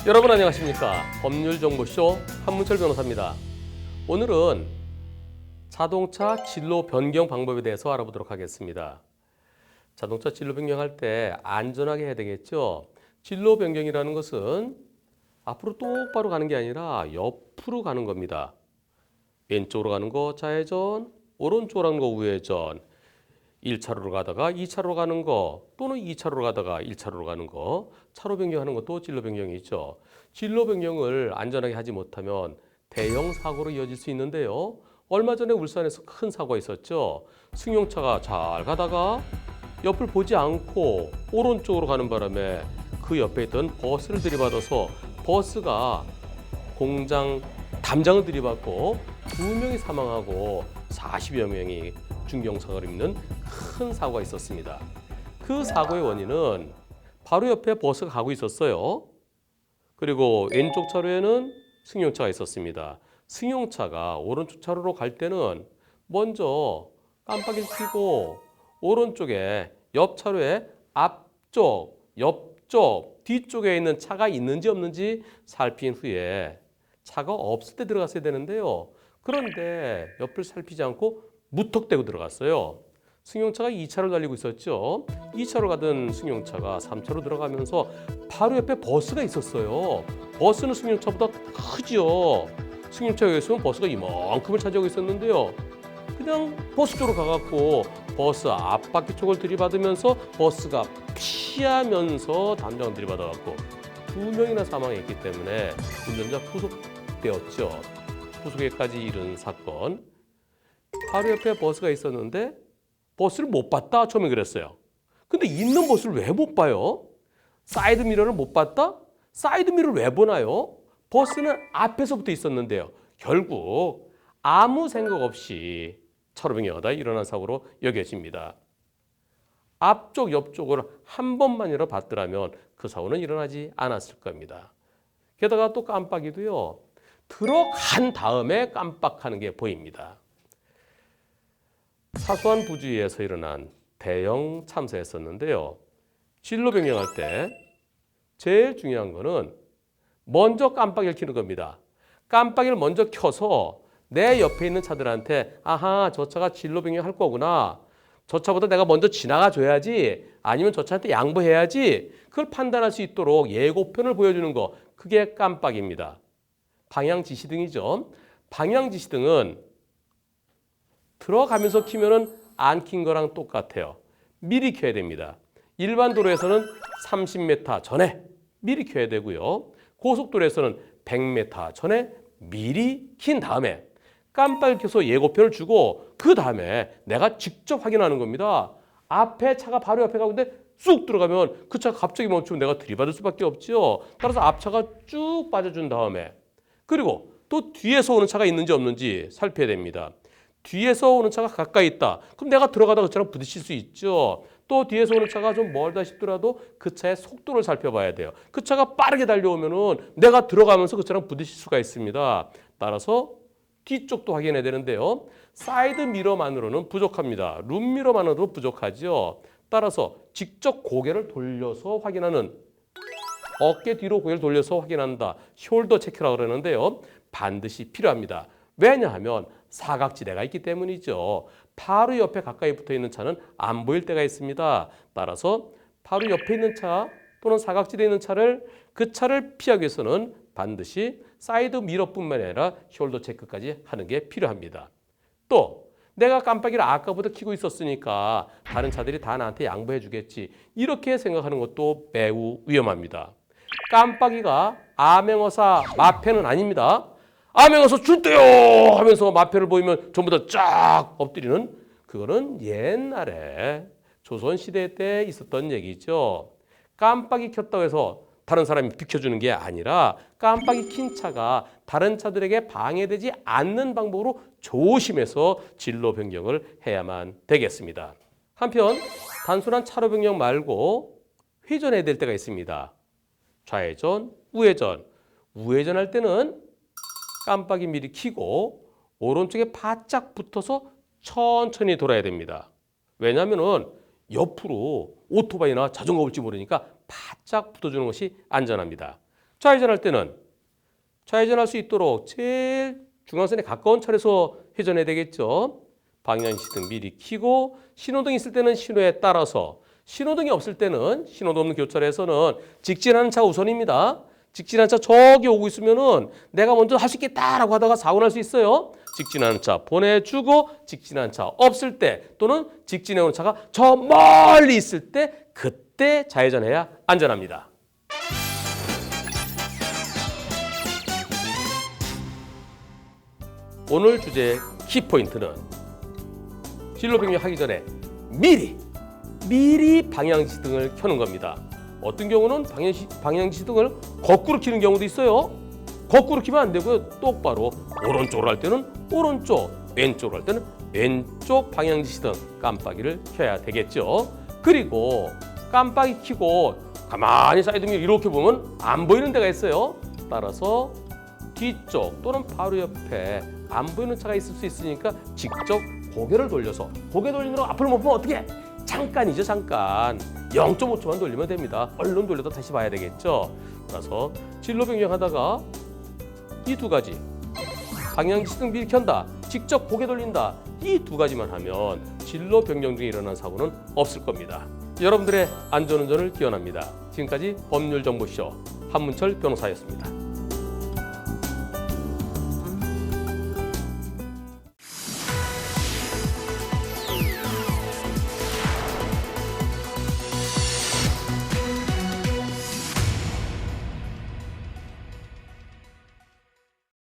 여러분 안녕하십니까? 법률정보쇼 한문철 변호사입니다. 오늘은 자동차 진로 변경 방법에 대해서 알아보도록 하겠습니다. 자동차 진로 변경할 때 안전하게 해야 되겠죠? 진로 변경이라는 것은 앞으로 똑바로 가는 게 아니라 옆으로 가는 겁니다. 왼쪽으로 가는 거 좌회전, 오른쪽으로 가는 거 우회전, 1차로로 가다가 2차로로 가는 거 또는 2차로로 가다가 1차로로 가는 거, 차로 변경하는 것도 진로 변경이죠. 진로 변경을 안전하게 하지 못하면 대형 사고로 이어질 수 있는데요. 얼마 전에 울산에서 큰 사고가 있었죠. 승용차가 잘 가다가 옆을 보지 않고 오른쪽으로 가는 바람에 그 옆에 있던 버스를 들이받아서 버스가 공장 담장을 들이받고 2명이 사망하고 40여 명이 중경사고를 입는 큰 사고가 있었습니다. 그 사고의 원인은 바로 옆에 버스가 가고 있었어요. 그리고 왼쪽 차로에는 승용차가 있었습니다. 승용차가 오른쪽 차로로 갈 때는 먼저 깜빡이를 켜고 오른쪽에 옆 차로에 앞쪽, 옆쪽, 뒤쪽에 있는 차가 있는지 없는지 살핀 후에 차가 없을 때 들어갔어야 되는데요. 그런데 옆을 살피지 않고 무턱대고 들어갔어요. 승용차가 2차로 달리고 있었죠. 2차로 가던 승용차가 3차로 들어가면서 바로 옆에 버스가 있었어요. 버스는 승용차보다 크죠. 승용차에 의해서는 버스가 이만큼을 차지하고 있었는데요. 그냥 버스 쪽으로 가갖고 버스 앞바퀴 쪽을 들이받으면서 버스가 피하면서 담장을 들이받아갖고 2명이나 사망했기 때문에 운전자 구속되었죠. 구속에까지 이른 사건. 바로 옆에 버스가 있었는데 버스를 못 봤다? 처음에 그랬어요. 근데 있는 버스를 왜 못 봐요? 사이드 미러를 못 봤다? 사이드 미러를 왜 보나요? 버스는 앞에서부터 있었는데요. 결국 아무 생각 없이 차로 변경하다 일어난 사고로 여겨집니다. 앞쪽, 옆쪽을 한 번만이라도 봤더라면 그 사고는 일어나지 않았을 겁니다. 게다가 또 깜빡이도요. 들어간 다음에 깜빡하는 게 보입니다. 사소한 부주의에서 일어난 대형 참사였었는데요. 진로 변경할 때 제일 중요한 거는 먼저 깜빡이를 켜는 겁니다. 깜빡이를 먼저 켜서 내 옆에 있는 차들한테 아하, 저 차가 진로 변경할 거구나. 저 차보다 내가 먼저 지나가 줘야지. 아니면 저 차한테 양보해야지. 그걸 판단할 수 있도록 예고편을 보여주는 거. 그게 깜빡이입니다. 방향지시등이죠. 방향지시등은 들어가면서 키면은 안 킨 거랑 똑같아요. 미리 켜야 됩니다. 일반 도로에서는 30m 전에 미리 켜야 되고요. 고속도로에서는 100m 전에 미리 킨 다음에 깜빡이 켜서 예고편을 주고 그 다음에 내가 직접 확인하는 겁니다. 앞에 차가 바로 옆에 가고 있는데 쑥 들어가면 그 차가 갑자기 멈추면 내가 들이받을 수밖에 없죠. 따라서 앞차가 쭉 빠져준 다음에 그리고 또 뒤에서 오는 차가 있는지 없는지 살펴야 됩니다. 뒤에서 오는 차가 가까이 있다. 그럼 내가 들어가다 그 차랑 부딪힐 수 있죠. 또 뒤에서 오는 차가 좀 멀다 싶더라도 그 차의 속도를 살펴봐야 돼요. 그 차가 빠르게 달려오면은 내가 들어가면서 그 차랑 부딪힐 수가 있습니다. 따라서 뒤쪽도 확인해야 되는데요. 사이드 미러만으로는 부족합니다. 룸미러만으로도 부족하죠. 따라서 직접 고개를 돌려서 확인하는 어깨 뒤로 고개를 돌려서 확인한다. 숄더 체크라고 그러는데요. 반드시 필요합니다. 왜냐하면 사각지대가 있기 때문이죠. 바로 옆에 가까이 붙어 있는 차는 안 보일 때가 있습니다. 따라서 바로 옆에 있는 차 또는 사각지대에 있는 차를 그 차를 피하기 위해서는 반드시 사이드 미러뿐만 아니라 숄더 체크까지 하는 게 필요합니다. 또 내가 깜빡이를 아까보다 켜고 있었으니까 다른 차들이 다 나한테 양보해 주겠지. 이렇게 생각하는 것도 매우 위험합니다. 깜빡이가 암행어사 마패는 아닙니다. 암행어사 줄대요 하면서 마패를 보이면 전부 다 쫙 엎드리는 그거는 옛날에 조선시대 때 있었던 얘기죠. 깜빡이 켰다고 해서 다른 사람이 비켜주는 게 아니라 깜빡이 킨 차가 다른 차들에게 방해되지 않는 방법으로 조심해서 진로 변경을 해야만 되겠습니다. 한편 단순한 차로 변경 말고 회전해야 될 때가 있습니다. 좌회전, 우회전. 우회전할 때는 깜빡이 미리 켜고 오른쪽에 바짝 붙어서 천천히 돌아야 됩니다. 왜냐하면 옆으로 오토바이나 자전거 올지 모르니까 바짝 붙어주는 것이 안전합니다. 좌회전할 때는 좌회전할 수 있도록 제일 중앙선에 가까운 차례에서 회전해야 되겠죠. 방향시등 미리 켜고 신호등이 있을 때는 신호에 따라서 신호등이 없을 때는 신호도 없는 교차로에서는 직진하는 차 우선입니다. 직진하는 차 저기 오고 있으면은 내가 먼저 할 수 있겠다라고 하다가 사고 날 수 있어요. 직진하는 차 보내주고 직진하는 차 없을 때 또는 직진해 오는 차가 저 멀리 있을 때 그때 좌회전해야 안전합니다. 오늘 주제 키포인트는 진로 변경하기 전에 미리 방향시등을 켜는 겁니다. 어떤 경우는 방향시등을 거꾸로 켜는 경우도 있어요. 거꾸로 켜면 안 되고요. 똑바로 오른쪽으로 할 때는 오른쪽, 왼쪽으로 할 때는 왼쪽 방향시등 깜빡이를 켜야 되겠죠. 그리고 깜빡이 켜고 가만히 사이드미러 이렇게 보면 안 보이는 데가 있어요. 따라서 뒤쪽 또는 바로 옆에 안 보이는 차가 있을 수 있으니까 직접 고개를 돌려서 고개 돌리느라 앞을 못 보면 어떻게 해? 잠깐이죠, 잠깐. 0.5초만 돌리면 됩니다. 얼른 돌려도 다시 봐야 되겠죠. 그래서 진로 변경하다가 이 두 가지 방향시등 미리 켠다, 직접 고개 돌린다, 이 두 가지만 하면 진로 변경 중에 일어난 사고는 없을 겁니다. 여러분들의 안전운전을 기원합니다. 지금까지 법률정보쇼 한문철 변호사였습니다.